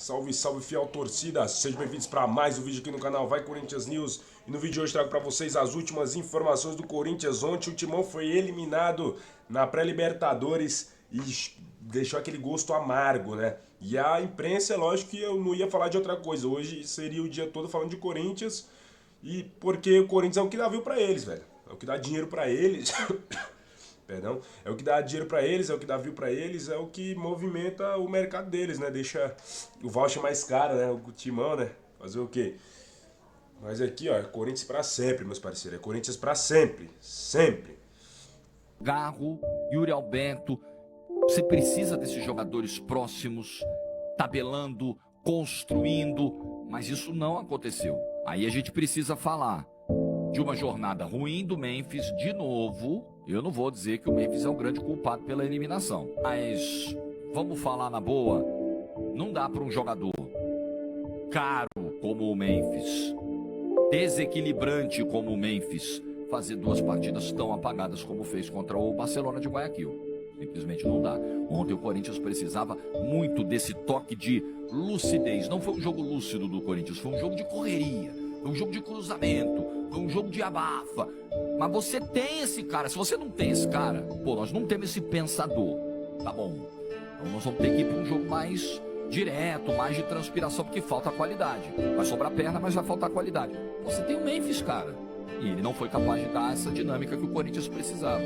Salve, salve, fiel torcida! Sejam bem-vindos para mais um vídeo aqui no canal Vai Corinthians News. E no vídeo de hoje trago para vocês as últimas informações do Corinthians. Ontem o Timão foi eliminado na pré-Libertadores e deixou aquele gosto amargo, né? E a imprensa, é lógico que eu não ia falar de outra coisa. Hoje seria o dia todo falando de Corinthians, e porque o Corinthians é o que dá view para eles, velho. É o que dá dinheiro para eles. Perdão, é o que dá dinheiro pra eles, é o que dá view pra eles, é o que movimenta o mercado deles, né? Deixa o voucher mais caro, né? O Timão, né? Fazer o quê? Mas aqui, ó, é Corinthians pra sempre, meus parceiros. É Corinthians pra sempre. Sempre. Garro, Yuri Alberto, você precisa desses jogadores próximos, tabelando, construindo, mas isso não aconteceu. Aí a gente precisa falar de uma jornada ruim do Memphis de novo. Eu não vou dizer que o Memphis é o grande culpado pela eliminação, mas vamos falar na boa, não dá para um jogador caro como o Memphis, desequilibrante como o Memphis, fazer duas partidas tão apagadas como fez contra o Barcelona de Guayaquil. Simplesmente não dá. Ontem o Corinthians precisava muito desse toque de lucidez. Não foi um jogo lúcido do Corinthians, foi um jogo de correria, foi um jogo de cruzamento, foi um jogo de abafa. Mas você tem esse cara. Se você não tem esse cara, pô, nós não temos esse pensador, tá bom? Então nós vamos ter que ir para um jogo mais direto, mais de transpiração, porque falta qualidade. Vai sobrar perna, mas vai faltar qualidade. Você tem o Memphis, cara, e ele não foi capaz de dar essa dinâmica que o Corinthians precisava.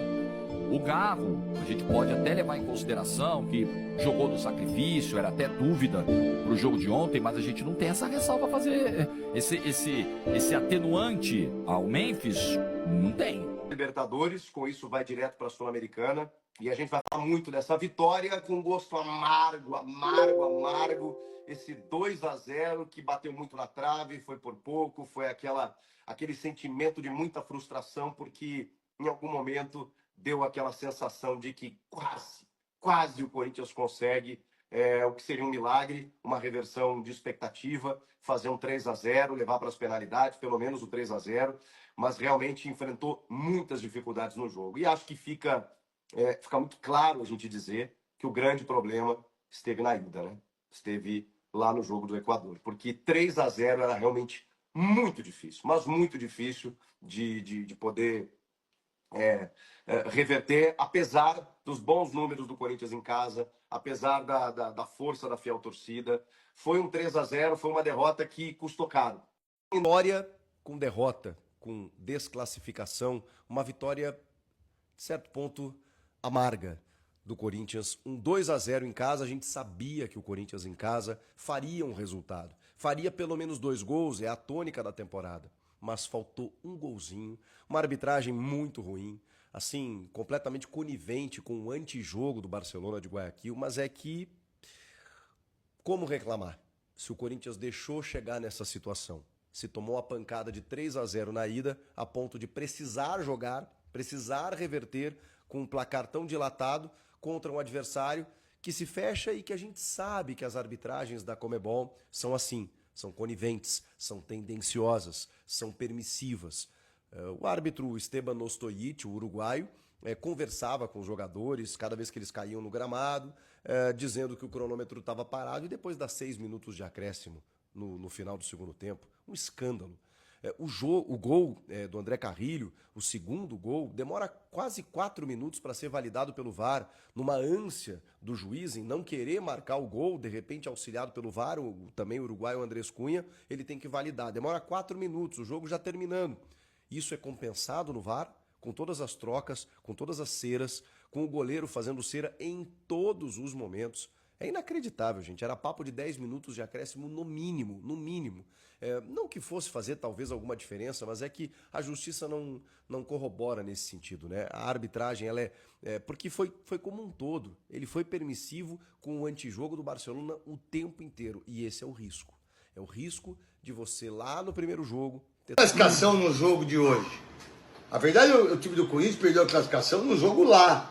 O Garro, a gente pode até levar em consideração que jogou no sacrifício, era até dúvida pro jogo de ontem, mas a gente não tem essa ressalva a fazer, esse atenuante ao Memphis, não tem. Libertadores, com isso vai direto para a Sul-Americana, e a gente vai falar muito dessa vitória com gosto amargo, esse 2-0 que bateu muito na trave, foi por pouco, foi aquele sentimento de muita frustração, porque em algum momento deu aquela sensação de que quase o Corinthians consegue o que seria um milagre, uma reversão de expectativa, fazer um 3-0, levar para as penalidades, pelo menos o 3-0, mas realmente enfrentou muitas dificuldades no jogo. E acho que fica muito claro a gente dizer que o grande problema esteve na ida, né? Esteve lá no jogo do Equador, porque 3-0 era realmente muito difícil, mas muito difícil de poder reverter, apesar dos bons números do Corinthians em casa, apesar da força da fiel torcida. Foi um 3-0, foi uma derrota que custou caro. Vitória com derrota, com desclassificação, uma vitória, de certo ponto, amarga do Corinthians. Um 2-0 em casa, a gente sabia que o Corinthians em casa faria um resultado. Faria pelo menos 2 gols, é a tônica da temporada. Mas faltou um golzinho, uma arbitragem muito ruim, assim, completamente conivente com o antijogo do Barcelona de Guayaquil, mas é que, como reclamar? Se o Corinthians deixou chegar nessa situação, se tomou a pancada de 3-0 na ida, a ponto de precisar jogar, precisar reverter com um placar tão dilatado contra um adversário que se fecha e que a gente sabe que as arbitragens da Conmebol são assim. São coniventes, são tendenciosas, são permissivas. O árbitro Esteban Ostojic, o uruguaio, conversava com os jogadores cada vez que eles caíam no gramado, dizendo que o cronômetro estava parado, e depois das 6 minutos de acréscimo no final do segundo tempo. Um escândalo. O gol do André Carrilho, o segundo gol, demora quase 4 minutos para ser validado pelo VAR, numa ânsia do juiz em não querer marcar o gol, de repente auxiliado pelo VAR, também o uruguaio Andrés Cunha, ele tem que validar. Demora 4 minutos, o jogo já terminando. Isso é compensado no VAR, com todas as trocas, com todas as ceras, com o goleiro fazendo cera em todos os momentos. É inacreditável, gente. Era papo de 10 minutos de acréscimo no mínimo, no mínimo. Não que fosse fazer talvez alguma diferença, mas é que a justiça não corrobora nesse sentido, né? A arbitragem, ela porque foi como um todo. Ele foi permissivo com o antijogo do Barcelona o tempo inteiro. E esse é o risco. É o risco de você lá no primeiro jogo ter classificação no jogo de hoje. A verdade, o time do Corinthians perdeu a classificação no jogo lá.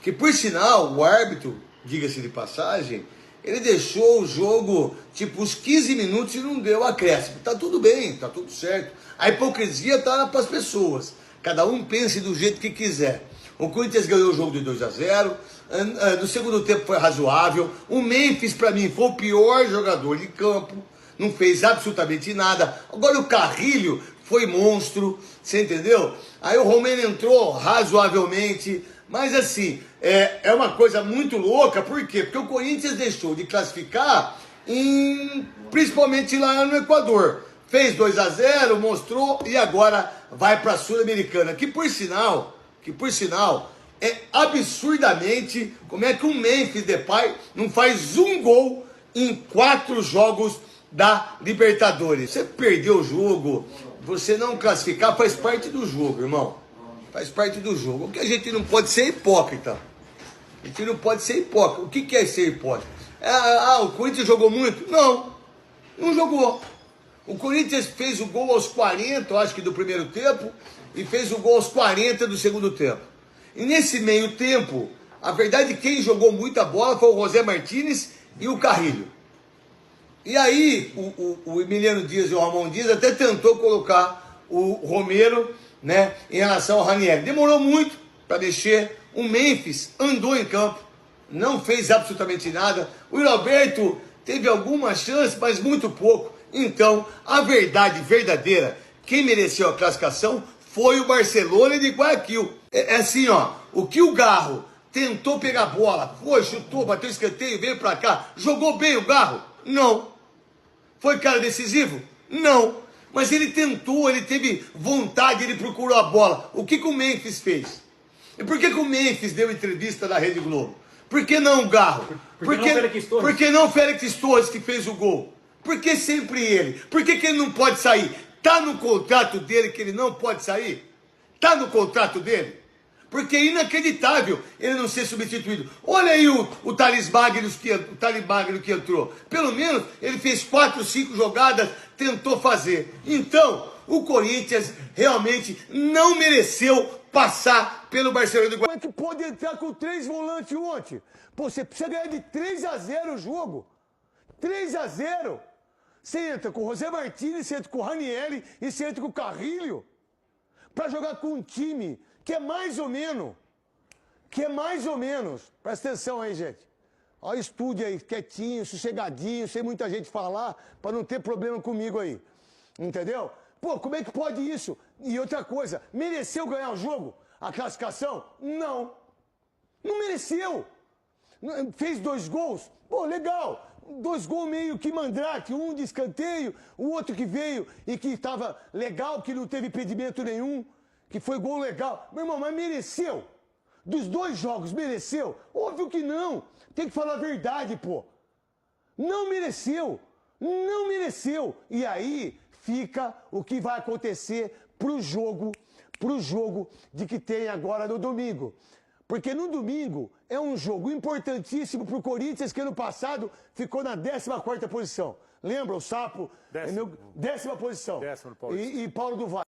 Que, por sinal, o árbitro, diga-se de passagem, ele deixou o jogo, tipo, uns 15 minutos e não deu acréscimo. Tá tudo bem, tá tudo certo. A hipocrisia tá para as pessoas. Cada um pense do jeito que quiser. O Corinthians ganhou o jogo de 2-0. No segundo tempo foi razoável. O Memphis, para mim, foi o pior jogador de campo. Não fez absolutamente nada. Agora o Carrilho foi monstro, você entendeu? Aí o Romero entrou razoavelmente. Mas assim, é uma coisa muito louca. Por quê? Porque o Corinthians deixou de classificar, principalmente lá no Equador. Fez 2-0, mostrou e agora vai para a Sul-Americana. Que por sinal, é absurdamente como é que o Memphis Depay não faz um gol em 4 jogos da Libertadores. Você perdeu o jogo, você não classificar faz parte do jogo, irmão. Faz parte do jogo. O que a gente não pode ser hipócrita. A gente não pode ser hipócrita. O que é ser hipócrita? O Corinthians jogou muito? Não jogou. O Corinthians fez o gol aos 40, eu acho que do primeiro tempo, e fez o gol aos 40 do segundo tempo. E nesse meio tempo, a verdade, quem jogou muita bola foi o José Martínez e o Carrilho. E aí, o Emiliano Dias e o Ramon Dias até tentou colocar o Romero, né, em relação ao Ranieri. Demorou muito para mexer. O Memphis andou em campo, não fez absolutamente nada. O Alberto teve alguma chance, mas muito pouco. Então, a verdade verdadeira, quem mereceu a classificação foi o Barcelona de Guayaquil. É assim, ó, o que o Garro tentou pegar a bola, foi, chutou, bateu escanteio, veio pra cá, jogou bem o Garro? Não. Foi cara decisivo? Não. Mas ele tentou, ele teve vontade, ele procurou a bola. O que o Memphis fez? E por que o Memphis deu entrevista na Rede Globo? Por que não o Garro? Por que não o Félix Torres que fez o gol? Por que sempre ele? Por que ele não pode sair? Tá no contrato dele que ele não pode sair? Tá no contrato dele? Porque é inacreditável ele não ser substituído. Olha aí o Thales Magno que entrou. Pelo menos ele fez 4, 5 jogadas, tentou fazer. Então, o Corinthians realmente não mereceu passar pelo Barcelona do Guayaquil. Como é que pode entrar com 3 volantes ontem? Pô, você precisa ganhar de 3-0 o jogo. 3-0. Você entra com o José Martínez, você entra com o Ranieri e você entra com o Carrilho para jogar com um time que é mais ou menos. Presta atenção aí, gente. Olha o estúdio aí, quietinho, sossegadinho, sem muita gente falar, para não ter problema comigo aí. Entendeu? Pô, como é que pode isso? E outra coisa, mereceu ganhar o jogo? A classificação? Não. Não mereceu. Fez 2 gols? Pô, legal. 2 gols meio que mandrake, um de escanteio, o outro que veio e que estava legal, que não teve impedimento nenhum, que foi gol legal. Meu irmão, mas mereceu? Dos 2 jogos, mereceu? Óbvio que não. Tem que falar a verdade, pô. Não mereceu. Não mereceu. E aí fica o que vai acontecer pro jogo de que tem agora no domingo. Porque no domingo é um jogo importantíssimo pro Corinthians, que ano passado ficou na 14ª posição. Lembra o Sapo? 10ª posição. E Paulo do Vale.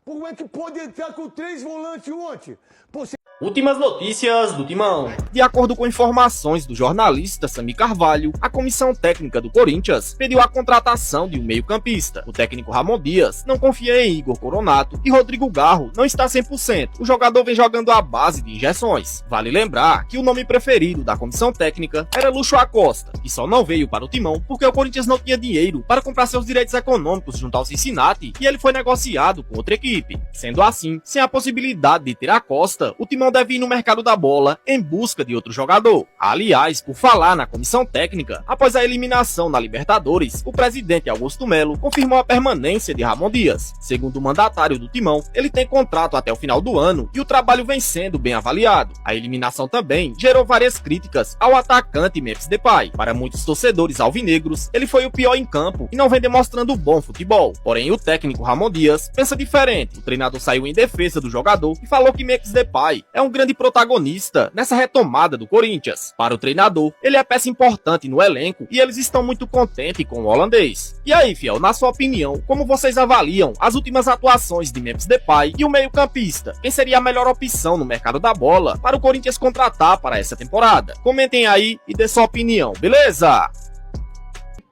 Como é que pode entrar com 3 volantes ontem? Pô, Últimas notícias do Timão. De acordo com informações do jornalista Sami Carvalho, a comissão técnica do Corinthians pediu a contratação de um meio-campista. O técnico Ramon Dias não confia em Igor Coronato e Rodrigo Garro não está 100%. O jogador vem jogando à base de injeções. Vale lembrar que o nome preferido da comissão técnica era Lúcio Acosta, que só não veio para o Timão porque o Corinthians não tinha dinheiro para comprar seus direitos econômicos junto ao Cincinnati e ele foi negociado com outra equipe. Sendo assim, sem a possibilidade de ter Acosta, o Timão deve ir no mercado da bola em busca de outro jogador. Aliás, por falar na comissão técnica, após a eliminação na Libertadores, o presidente Augusto Melo confirmou a permanência de Ramon Dias. Segundo o mandatário do Timão, ele tem contrato até o final do ano e o trabalho vem sendo bem avaliado. A eliminação também gerou várias críticas ao atacante Memphis Depay. Para muitos torcedores alvinegros, ele foi o pior em campo e não vem demonstrando bom futebol. Porém, o técnico Ramon Dias pensa diferente. O treinador saiu em defesa do jogador e falou que Memphis Depay é um grande protagonista nessa retomada do Corinthians. Para o treinador, ele é peça importante no elenco e eles estão muito contentes com o holandês. E aí, fiel, na sua opinião, como vocês avaliam as últimas atuações de Memphis Depay e o meio-campista? Quem seria a melhor opção no mercado da bola para o Corinthians contratar para essa temporada? Comentem aí e dê sua opinião, beleza?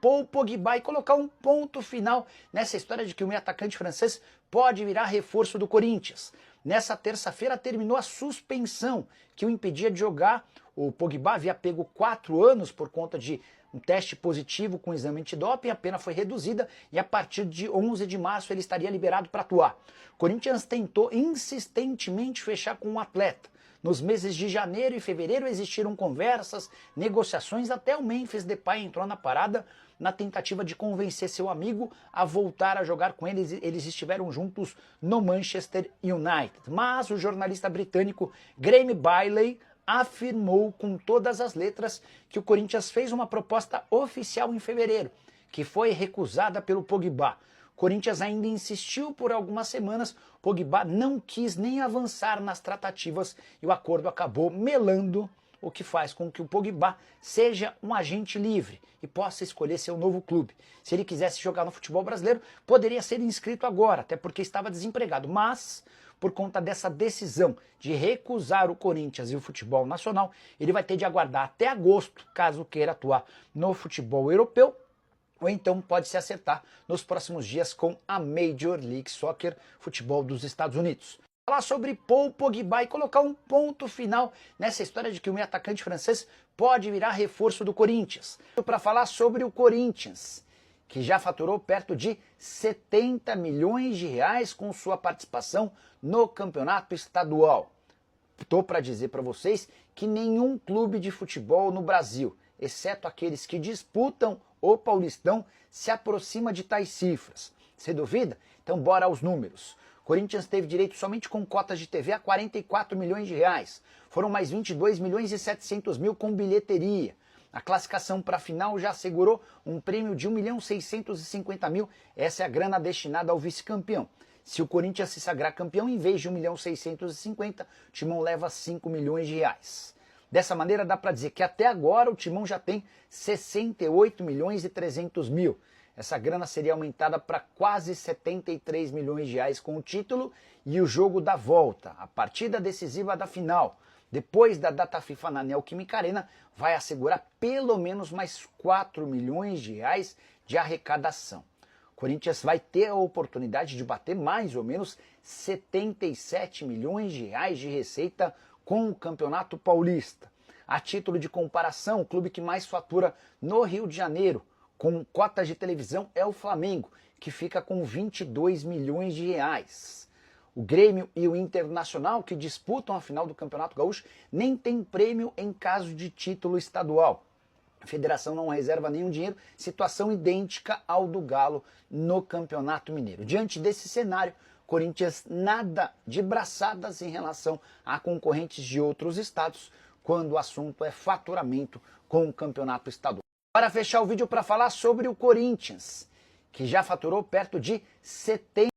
Paul Pogba e colocar um ponto final nessa história de que o meio atacante francês pode virar reforço do Corinthians. Nessa terça-feira terminou a suspensão que o impedia de jogar. O Pogba havia pego 4 anos por conta de um teste positivo com exame antidoping, a pena foi reduzida e a partir de 11 de março ele estaria liberado para atuar. O Corinthians tentou insistentemente fechar com o atleta. Nos meses de janeiro e fevereiro existiram conversas, negociações, até o Memphis Depay entrou na parada na tentativa de convencer seu amigo a voltar a jogar com eles. Eles estiveram juntos no Manchester United. Mas o jornalista britânico Graeme Bailey afirmou com todas as letras que o Corinthians fez uma proposta oficial em fevereiro, que foi recusada pelo Pogba. O Corinthians ainda insistiu por algumas semanas, Pogba não quis nem avançar nas tratativas e o acordo acabou melando, o que faz com que o Pogba seja um agente livre e possa escolher seu novo clube. Se ele quisesse jogar no futebol brasileiro, poderia ser inscrito agora, até porque estava desempregado, mas por conta dessa decisão de recusar o Corinthians e o futebol nacional, ele vai ter de aguardar até agosto, caso queira atuar no futebol europeu, ou então pode se acertar nos próximos dias com a Major League Soccer, futebol dos Estados Unidos. Falar sobre Paul Pogba e colocar um ponto final nessa história de que o meio atacante francês pode virar reforço do Corinthians. Para falar sobre o Corinthians, que já faturou perto de 70 milhões de reais com sua participação no campeonato estadual. Estou para dizer para vocês que nenhum clube de futebol no Brasil, exceto aqueles que disputam o Paulistão, se aproxima de tais cifras. Você duvida? Então bora aos números. O Corinthians teve direito somente com cotas de TV a 44 milhões de reais. Foram mais 22 milhões e 700 mil com bilheteria. A classificação para a final já assegurou um prêmio de 1.650.000. Essa é a grana destinada ao vice-campeão. Se o Corinthians se sagrar campeão, em vez de 1.650.000, o Timão leva 5 milhões de reais. Dessa maneira dá para dizer que até agora o Timão já tem 68 milhões e 300 mil. Essa grana seria aumentada para quase 73 milhões de reais com o título e o jogo da volta, a partida decisiva da final. Depois da data FIFA na Neoquímica Arena, vai assegurar pelo menos mais 4 milhões de reais de arrecadação. O Corinthians vai ter a oportunidade de bater mais ou menos 77 milhões de reais de receita com o Campeonato Paulista. A título de comparação, o clube que mais fatura no Rio de Janeiro, com cotas de televisão, é o Flamengo, que fica com 22 milhões de reais. O Grêmio e o Internacional, que disputam a final do Campeonato Gaúcho, nem tem prêmio em caso de título estadual. A federação não reserva nenhum dinheiro, situação idêntica ao do Galo no Campeonato Mineiro. Diante desse cenário, Corinthians nada de braçadas em relação a concorrentes de outros estados, quando o assunto é faturamento com o Campeonato Estadual. Para fechar o vídeo para falar sobre o Corinthians, que já faturou perto de 70